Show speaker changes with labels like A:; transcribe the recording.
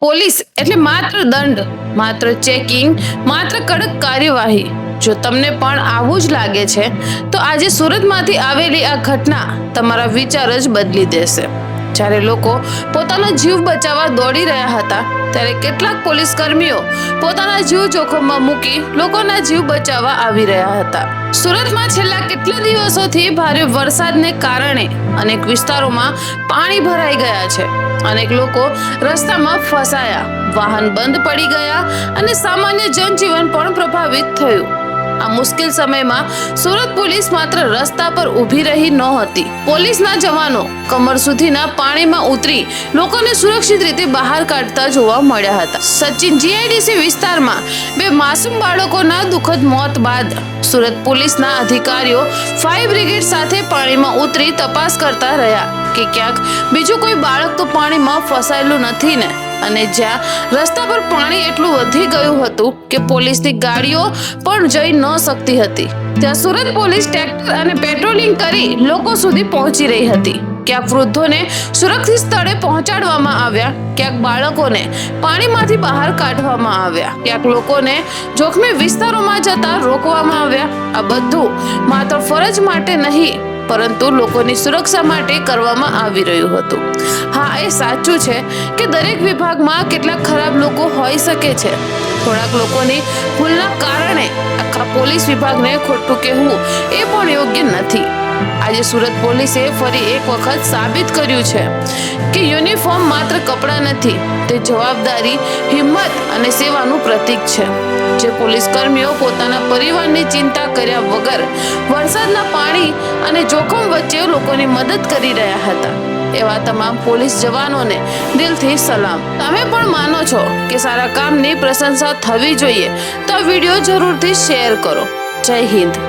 A: Police એટલે માત્ર દંડ, માત્ર ચેકિંગ, માત્ર કડક કાર્યવાહી. જો તમને પણ આવું જ લાગે છે તો આજે સુરતમાંથી આવેલી આ ઘટના તમારા વિચાર જ બદલી દેશે. જ્યારે લોકો પોતાનો જીવ બચાવવા દોડી રહ્યા હતા ત્યારે કેટલાક પોલીસ કર્મીઓ પોતાના જીવ જોખમમાં મૂકી લોકોના જીવ બચાવવા આવી રહ્યા હતા. સુરતમાં છેલ્લા કેટલા દિવસોથી ભારે વરસાદને કારણે અનેક વિસ્તારોમાં પાણી ભરાઈ ગયા છે. અનેક લોકો રસ્તામાં ફસાયા, વાહન બંધ પડી ગયા અને સામાન્ય જનજીવન પણ પ્રભાવિત થયું. આ મુશ્કેલ સમયમાં સુરત પોલીસ માત્ર રસ્તા પર ઊભી રહી નહોતી. પોલીસના જવાનો કમર સુધીના પાણીમાં ઉતરી લોકોને સુરક્ષિત રીતે બહાર કાઢતા જોવા મળ્યા હતા. સચિન જીઆઈડીસી વિસ્તારમાં 2 માસૂમ બાળકોના દુઃખદ મોત બાદ સુરત પોલીસના અધિકારીઓ ફાયર બ્રિગેડ સાથે પાણીમાં ઉતરી તપાસ કરતા રહ્યા કે ક્યાંક બીજું કોઈ બાળક તો પાણીમાં ફસાયેલું નથી ને. અને જ્યાં રસ્તા પર પાણી એટલું વધી ગયું હતું કે પોલીસની ગાડીઓ પણ જઈ ન શકતી હતી, ત્યાં સુરત પોલીસ ટ્રેક્ટર અને પેટ્રોલિંગ કરી લોકો સુધી પહોંચી રહી હતી. ક્યાંક વૃદ્ધોને સુરક્ષિત સ્થળે પહોંચાડવામાં આવ્યા, ક્યાંક બાળકોને પાણીમાંથી બહાર કાઢવામાં આવ્યા, ક્યાંક લોકોને જોખમી વિસ્તારોમાં જતા રોકવામાં આવ્યા. આ બધું માત્ર ફરજ માટે નહીં પરંતુ લોકોની સુરક્ષા માટે કરવામાં આવી રહ્યું હતું. હા, એ સાચું છે કે દરેક વિભાગમાં કેટલાક ખરાબ લોકો હોઈ શકે છે. થોડાક લોકોની ભૂલના કારણે આખા પોલીસ વિભાગને ખોટું કહેવું એ પણ યોગ્ય નથી. આજે સુરત પોલીસે ફરી એક વખત સાબિત કર્યું છે કે યુનિફોર્મ માત્ર કપડાં નથી, તે જવાબદારી, હિંમત અને સેવાનું પ્રતીક છે. જે પોલીસ કર્મીઓ પોતાના પરિવારની ચિંતા કર્યા વગર વરસાદના પાણી અને જોખમ વચ્ચે લોકોની મદદ કરી રહ્યા હતા, એવા તમામ પોલીસ જવાનોને દિલથી સલામ. તમે પણ માનો છો કે સારા કામની પ્રશંસા થવી જોઈએ તો આ વિડીયો જરૂરથી શેર કરો. જય હિન્દ.